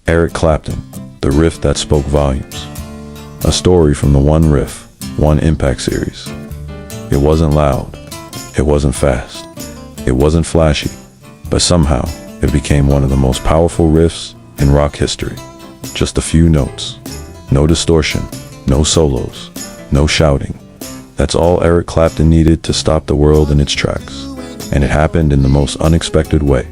Eric Clapton, the riff that spoke volumes. A story from the One Riff, One Impact series. It wasn't loud, it wasn't fast, it wasn't flashy, but somehow it became one of the most powerful riffs in rock history. Just a few notes, no distortion, no solos, no shouting. That's all Eric Clapton needed to stop the world in its tracks. And it happened in the most unexpected way.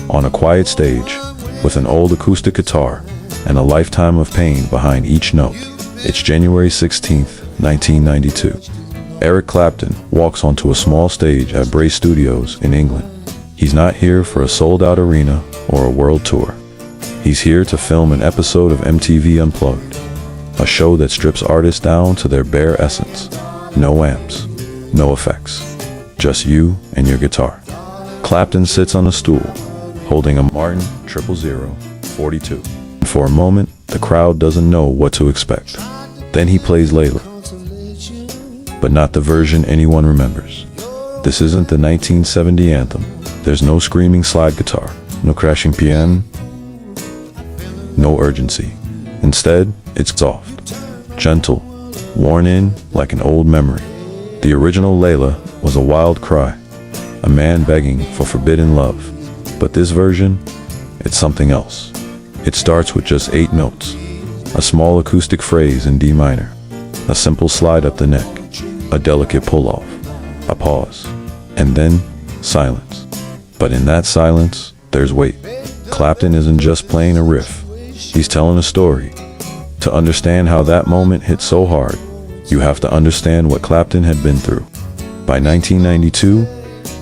On a quiet stage, with an old acoustic guitar and a lifetime of pain behind each note. It's January 16th, 1992. Eric Clapton walks onto a small stage at Bray Studios in England. He's not here for a sold-out arena or a world tour. He's here to film an episode of MTV Unplugged, a show that strips artists down to their bare essence. No amps, no effects, just you and your guitar. Clapton sits on a stool, holding a Martin 000 42. For a moment, the crowd doesn't know what to expect. Then he plays Layla, but not the version anyone remembers. This isn't the 1970 anthem. There's no screaming slide guitar, no crashing piano, no urgency. Instead, it's soft, gentle, worn in like an old memory. The original Layla was a wild cry, a man begging for forbidden love. But this version, it's something else. It starts with just 8 notes, a small acoustic phrase in D minor, a simple slide up the neck, a delicate pull-off, a pause, and then silence. But in that silence, there's weight. Clapton isn't just playing a riff, he's telling a story. To understand how that moment hit so hard, you have to understand what Clapton had been through. By 1992,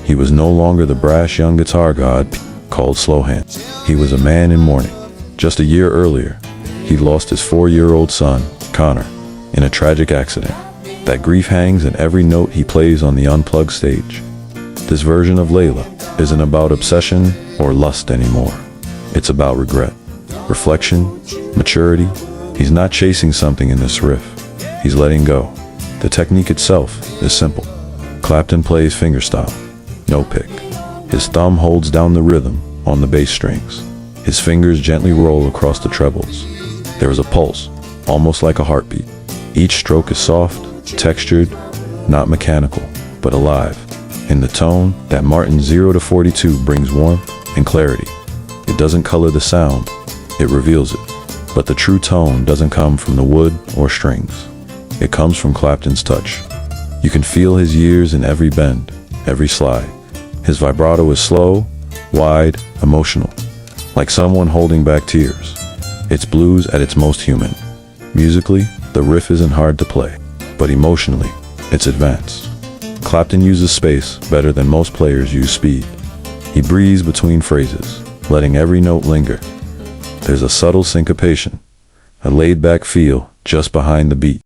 he was no longer the brash young guitar god called Slowhand. He was a man in mourning. Just a year earlier, he lost his 4-year-old son, Connor, in a tragic accident. That grief hangs in every note he plays on the Unplugged stage. This version of Layla isn't about obsession or lust anymore. It's about regret, reflection, maturity. He's not chasing something in this riff. He's letting go. The technique itself is simple. Clapton plays fingerstyle, no pick. His thumb holds down the rhythm on the bass strings. His fingers gently roll across the trebles. There is a pulse, almost like a heartbeat. Each stroke is soft, textured, not mechanical, but alive. In the tone, that Martin 0 to 42 brings warmth and clarity. It doesn't color the sound, it reveals it. But the true tone doesn't come from the wood or strings. It comes from Clapton's touch. You can feel his years in every bend, every slide. His vibrato is slow, wide, emotional, like someone holding back tears. It's blues at its most human. Musically, the riff isn't hard to play, but emotionally, it's advanced. Clapton uses space better than most players use speed. He breathes between phrases, letting every note linger. There's a subtle syncopation, a laid-back feel just behind the beat.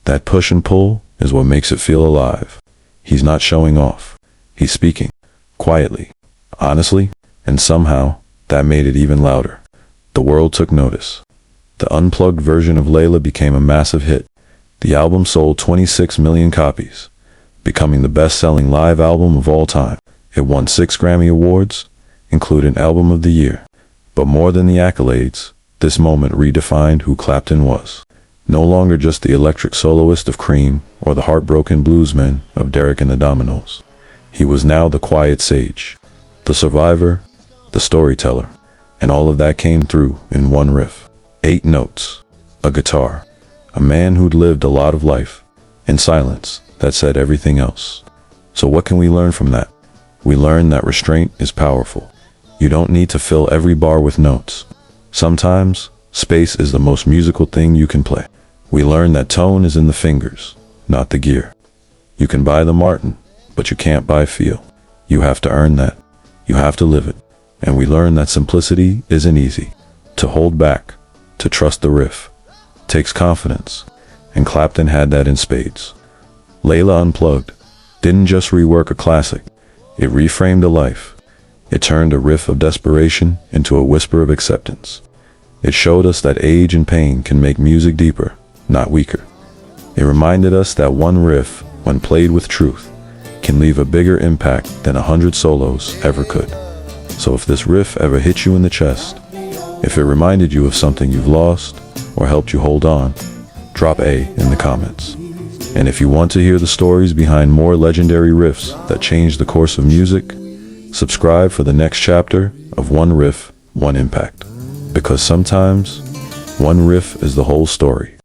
That push and pull is what makes it feel alive. He's not showing off. He's speaking, quietly, honestly, and somehow, that made it even louder. The world took notice. The Unplugged version of Layla became a massive hit. The album sold 26 million copies, becoming the best-selling live album of all time. It won 6 Grammy Awards, including Album of the Year. But more than the accolades, this moment redefined who Clapton was. No longer just the electric soloist of Cream or the heartbroken bluesman of Derek and the Dominoes. He was now the quiet sage, the survivor, the storyteller, and all of that came through in one riff. 8 notes, a guitar, a man who'd lived a lot of life, in silence that said everything else. So what can we learn from that? We learn that restraint is powerful. You don't need to fill every bar with notes. Sometimes, space is the most musical thing you can play. We learn that tone is in the fingers, not the gear. You can buy the Martin, but you can't buy feel. You have to earn that. You have to live it. And we learn that simplicity isn't easy. To hold back, to trust the riff, takes confidence. And Clapton had that in spades. Layla Unplugged didn't just rework a classic. It reframed a life. It turned a riff of desperation into a whisper of acceptance. It showed us that age and pain can make music deeper, not weaker. It reminded us that one riff, when played with truth, can leave a bigger impact than 100 solos ever could. So if this riff ever hits you in the chest, If it reminded you of something you've lost or helped you hold on, drop A in the comments. And if you want to hear the stories behind more legendary riffs that changed the course of music, subscribe for the next chapter of One Riff, One Impact. Because sometimes, one riff is the whole story.